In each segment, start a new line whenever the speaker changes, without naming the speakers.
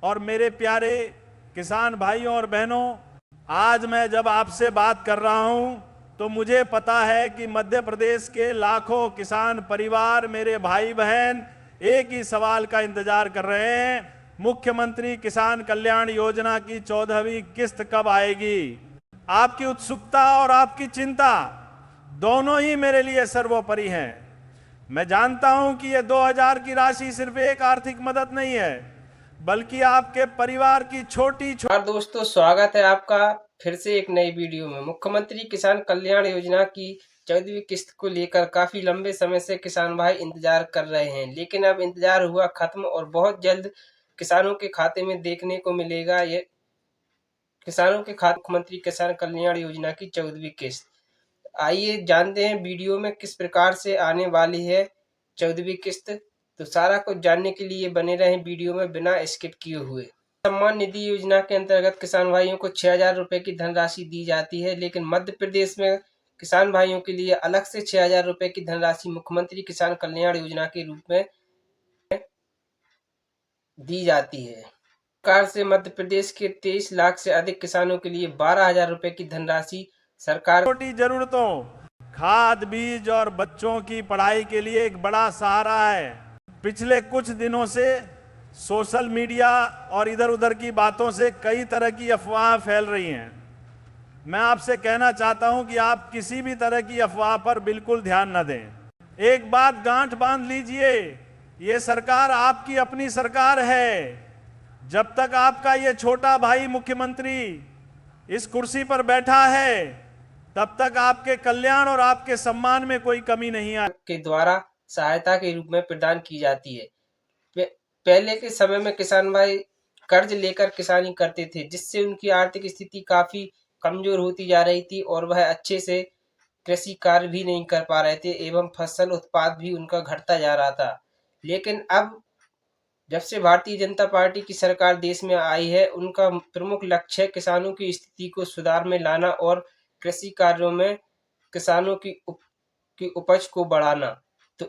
और मेरे प्यारे किसान भाइयों और बहनों, आज मैं जब आपसे बात कर रहा हूं तो मुझे पता है कि मध्य प्रदेश के लाखों किसान परिवार, मेरे भाई बहन एक ही सवाल का इंतजार कर रहे हैं, मुख्यमंत्री किसान कल्याण योजना की 14वीं किस्त कब आएगी। आपकी उत्सुकता और आपकी चिंता दोनों ही मेरे लिए सर्वोपरि हैं। मैं जानता हूं कि यह 2000 की राशि सिर्फ एक आर्थिक मदद नहीं है, बल्कि आपके परिवार की छोटी
और दोस्तों, स्वागत है आपका फिर से एक नई वीडियो में। मुख्यमंत्री किसान कल्याण योजना की 14वीं किस्त को लेकर काफी लंबे समय से किसान भाई इंतजार कर रहे हैं, लेकिन अब इंतजार हुआ खत्म और बहुत जल्द किसानों के खाते में देखने को मिलेगा ये किसानों के खाते मुख्यमंत्री किसान कल्याण योजना की 14वीं किस्त। आइए जानते हैं वीडियो में किस प्रकार से आने वाली है 14वीं किस्त। तो सारा कुछ जानने के लिए बने रहें वीडियो में बिना स्किप किए हुए। सम्मान निधि योजना के अंतर्गत किसान भाइयों को 6,000 रुपए की धनराशि दी जाती है, लेकिन मध्य प्रदेश में किसान भाइयों के लिए अलग से 6,000 रुपए की धनराशि मुख्यमंत्री किसान कल्याण योजना के रूप में दी जाती है। सरकार से मध्य प्रदेश के 23 लाख से अधिक किसानों के लिए 12,000 रुपए की धनराशि सरकार
छोटी जरूरतों, खाद, बीज और बच्चों की पढ़ाई के लिए एक बड़ा सहारा है। पिछले कुछ दिनों से सोशल मीडिया और इधर उधर की बातों से कई तरह की अफवाह फैल रही हैं। मैं आपसे कहना चाहता हूं कि आप किसी भी तरह की अफवाह पर बिल्कुल ध्यान न दें। एक बात गांठ बांध लीजिए, ये सरकार आपकी अपनी सरकार है। जब तक आपका ये छोटा भाई मुख्यमंत्री इस कुर्सी पर बैठा है, तब तक आपके कल्याण और आपके सम्मान में कोई कमी नहीं आए
के द्वारा सहायता के रूप में प्रदान की जाती है। पहले के समय में किसान भाई कर्ज लेकर किसानी करते थे, जिससे उनकी आर्थिक स्थिति काफी कमजोर होती जा रही थी और वह अच्छे से कृषि कार्य भी नहीं कर पा रहे थे एवं फसल उत्पाद भी उनका घटता जा रहा था। लेकिन अब जब से भारतीय जनता पार्टी की सरकार देश में आई है, उनका प्रमुख लक्ष्य है किसानों की स्थिति को सुधार में लाना और कृषि कार्यों में किसानों की उपज को बढ़ाना। तो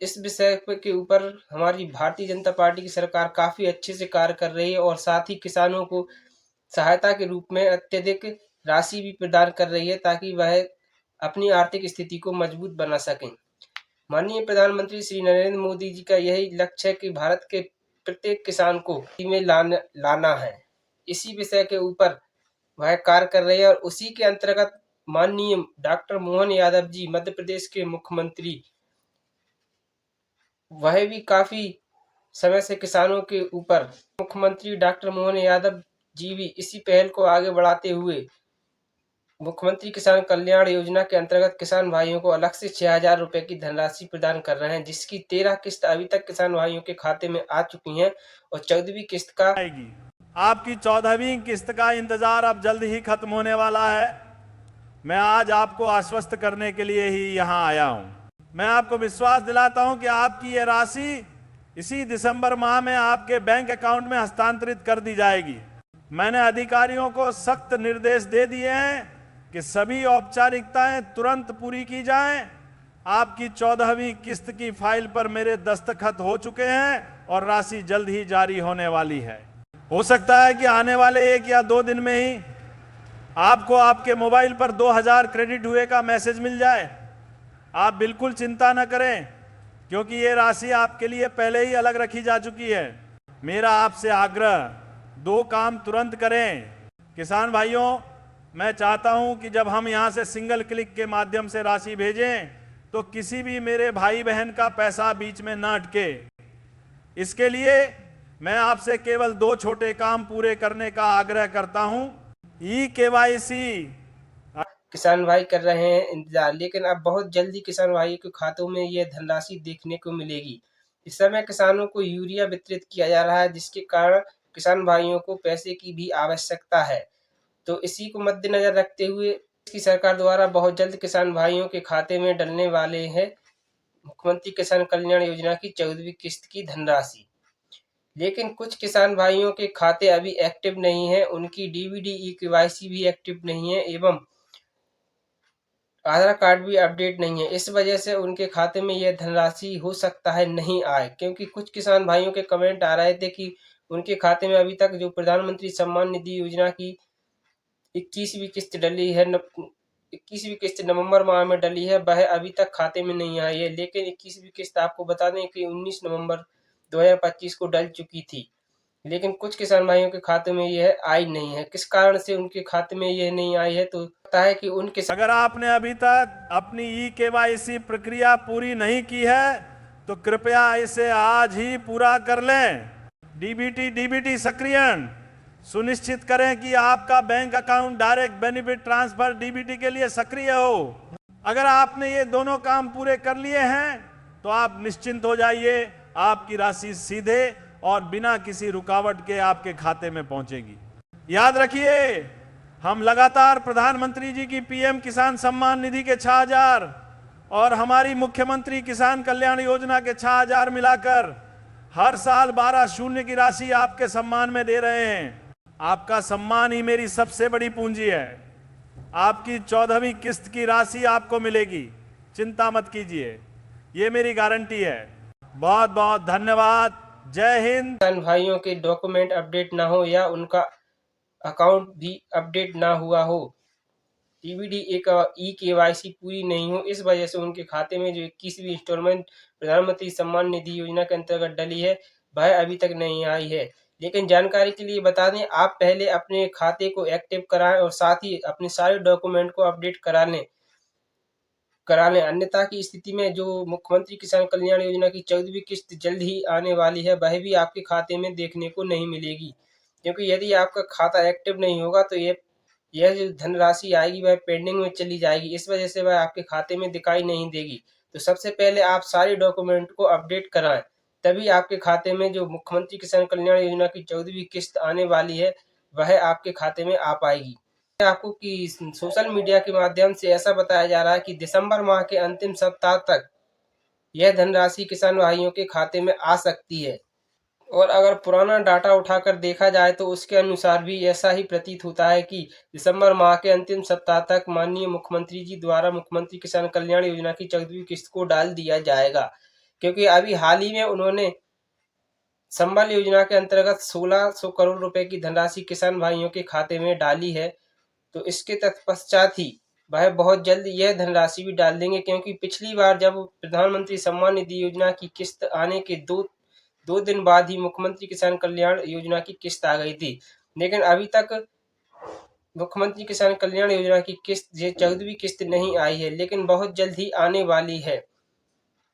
इस विषय के ऊपर हमारी भारतीय जनता पार्टी की सरकार काफी अच्छे से कार्य कर रही है और साथ ही किसानों को सहायता के रूप में अत्यधिक राशि भी प्रदान कर रही है, ताकि वह अपनी आर्थिक स्थिति को मजबूत बना सकें। माननीय प्रधानमंत्री श्री नरेंद्र मोदी जी का यही लक्ष्य है कि भारत के प्रत्येक किसान को में लाना है। इसी विषय के ऊपर वह कार्य कर रहे हैं और उसी के अंतर्गत माननीय डॉक्टर मोहन यादव जी, मध्य प्रदेश के मुख्यमंत्री, वह भी काफी समय से किसानों के ऊपर मुख्यमंत्री डॉक्टर मोहन यादव जी भी इसी पहल को आगे बढ़ाते हुए मुख्यमंत्री किसान कल्याण योजना के अंतर्गत किसान भाइयों को अलग से 6,000 रुपए की धनराशि प्रदान कर रहे हैं, जिसकी 13 किस्त अभी तक किसान भाइयों के खाते में आ चुकी हैं और 14वीं किस्त का
आएगी। आपकी 14वीं किस्त का इंतजार अब जल्द ही खत्म होने वाला है। मैं आज आपको आश्वस्त करने के लिए ही यहां आया हूं। मैं आपको विश्वास दिलाता हूं कि आपकी ये राशि इसी दिसंबर माह में आपके बैंक अकाउंट में हस्तांतरित कर दी जाएगी। मैंने अधिकारियों को सख्त निर्देश दे दिए हैं कि सभी औपचारिकताएं तुरंत पूरी की जाएं। आपकी 14वीं किस्त की फाइल पर मेरे दस्तखत हो चुके हैं और राशि जल्द ही जारी होने वाली है। हो सकता है कि आने वाले 1 या 2 दिन में ही आपको आपके मोबाइल पर 2000 क्रेडिट हुए का मैसेज मिल जाए। आप बिल्कुल चिंता न करें, क्योंकि ये राशि आपके लिए पहले ही अलग रखी जा चुकी है। मेरा आपसे आग्रह, 2 काम तुरंत करें। किसान भाइयों, मैं चाहता हूं कि जब हम यहां से सिंगल क्लिक के माध्यम से राशि भेजें, तो किसी भी मेरे भाई बहन का पैसा बीच में ना अटके। इसके लिए मैं आपसे केवल 2 छोटे काम पूरे करने का आग्रह करता हूं। KYC
किसान भाई कर रहे हैं इंतजार, लेकिन अब बहुत जल्दी किसान भाई के खातों में यह धनराशि देखने को मिलेगी। इस समय किसानों को यूरिया वितरित किया जा रहा है, जिसके कारण किसान भाइयों को पैसे की भी आवश्यकता है। तो इसी को मद्देनजर रखते हुए इसकी सरकार द्वारा बहुत जल्द किसान भाइयों के खाते में डलने वाले हैं मुख्यमंत्री किसान कल्याण योजना की 14वीं किस्त की धनराशि। लेकिन कुछ किसान भाइयों के खाते अभी एक्टिव नहीं है, उनकी डीबीडी KYC भी एक्टिव नहीं है एवं आधार कार्ड भी अपडेट नहीं है। इस वजह से उनके खाते में यह धनराशि हो सकता है नहीं आए, क्योंकि कुछ किसान भाइयों के कमेंट आ रहे थे कि उनके खाते में अभी तक जो प्रधानमंत्री सम्मान निधि योजना की 21वीं किस्त डली है, 21वीं किस्त नवंबर माह में डली है, वह अभी तक खाते में नहीं आई है। लेकिन 21वीं किस्त आपको बता दें कि 19 नवंबर 2025 को डल चुकी थी, लेकिन कुछ किसान भाइयों के खाते में यह आई नहीं है। किस कारण से उनके खाते में यह नहीं आई है, तो लगता है कि उनके
अगर आपने अभी तक अपनी KYC प्रक्रिया पूरी नहीं की है तो कृपया इसे आज ही पूरा कर लें। डीबीटी सक्रियण सुनिश्चित करें कि आपका bank account direct benefit transfer DBT के लिए सक्रिय हो। अगर आपने ये दोनों काम पूरे कर लिए हैं तो आप निश्चिंत हो जाइए, आपकी राशि सीधे और बिना किसी रुकावट के आपके खाते में पहुंचेगी। याद रखिए, हम लगातार प्रधानमंत्री जी की PM किसान सम्मान निधि के 6,000 और हमारी मुख्यमंत्री किसान कल्याण योजना के 6,000 मिलाकर हर साल 12 की राशि आपके सम्मान में दे रहे हैं। आपका सम्मान ही मेरी सबसे बड़ी पूंजी है। आपकी 14वीं किस्त की राशि आपको मिलेगी, चिंता मत कीजिए, ये मेरी गारंटी है। बहुत बहुत धन्यवाद। जय हिंद।
किसान भाइयों के डॉक्यूमेंट अपडेट ना हो या उनका अकाउंट भी अपडेट ना हुआ हो, डीबीटी KYC पूरी नहीं हो, इस वजह से उनके खाते में जो 21वीं इंस्टॉलमेंट प्रधानमंत्री सम्मान निधि योजना के अंतर्गत डली है वह अभी तक नहीं आई है। लेकिन जानकारी के लिए बता दें, आप पहले अपने खाते को एक्टिव कराएं और साथ ही अपने सारे डॉक्यूमेंट को अपडेट करा लें। अन्यथा की स्थिति में जो मुख्यमंत्री किसान कल्याण योजना की 14वीं किस्त जल्द ही आने वाली है वह भी आपके खाते में देखने को नहीं मिलेगी, क्योंकि यदि आपका खाता एक्टिव नहीं होगा तो यह जो धनराशि आएगी वह पेंडिंग में चली जाएगी। इस वजह से वह आपके खाते में दिखाई नहीं देगी। तो सबसे पहले आप सारे डॉक्यूमेंट को अपडेट कराएं, तभी आपके खाते में जो मुख्यमंत्री किसान कल्याण योजना की 14वीं किस्त आने वाली है वह आपके खाते में आ पाएगी। आपको कि सोशल मीडिया के माध्यम से ऐसा बताया जा रहा है कि दिसंबर माह के अंतिम सप्ताह तक यह धनराशि किसान भाइयों के खाते में आ सकती है। और अगर पुराना डाटा उठाकर देखा जाए तो उसके अनुसार भी ऐसा ही प्रतीत होता है कि दिसंबर माह के अंतिम सप्ताह तक माननीय मुख्यमंत्री जी द्वारा मुख्यमंत्री किसान कल्याण योजना की 14वीं किस्त को डाल दिया जाएगा, क्योंकि अभी हाल ही में उन्होंने संबल योजना के अंतर्गत 1600 करोड़ रुपए की धनराशि किसान भाइयों के खाते में डाली है। तो इसके तत्पश्चात ही वह बहुत जल्द यह धनराशि भी डाल देंगे, क्योंकि पिछली बार जब प्रधानमंत्री सम्मान निधि योजना की किस्त आने के दो दिन बाद ही मुख्यमंत्री किसान कल्याण योजना की किस्त आ गई थी, लेकिन अभी तक मुख्यमंत्री किसान कल्याण योजना की किस्त 14वीं किस्त नहीं आई है, लेकिन बहुत जल्द ही आने वाली है।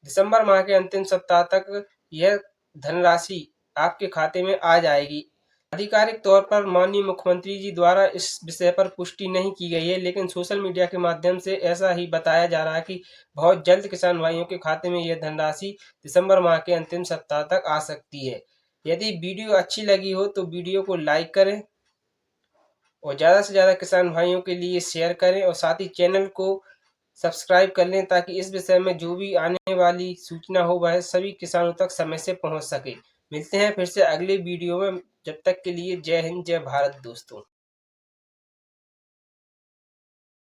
दिसंबर माह के अंतिम सप्ताह तक यह धनराशि आपके खाते में आ जाएगी। आधिकारिक तौर पर माननीय मुख्यमंत्री जी द्वारा इस विषय पर पुष्टि नहीं की गई है, लेकिन सोशल मीडिया के माध्यम से ऐसा ही बताया जा रहा है कि बहुत जल्द किसान भाइयों के खाते में यह धनराशि दिसंबर माह के अंतिम सप्ताह तक आ सकती है। यदि वीडियो अच्छी लगी हो तो वीडियो को लाइक करें और ज़्यादा से ज़्यादा किसान भाइयों के लिए शेयर करें और साथ ही चैनल को सब्सक्राइब कर लें, ताकि इस विषय में जो भी आने वाली सूचना हो वह सभी किसानों तक समय से पहुंच सके। मिलते हैं फिर से अगले वीडियो में, जब तक के लिए जय हिंद जय भारत दोस्तों।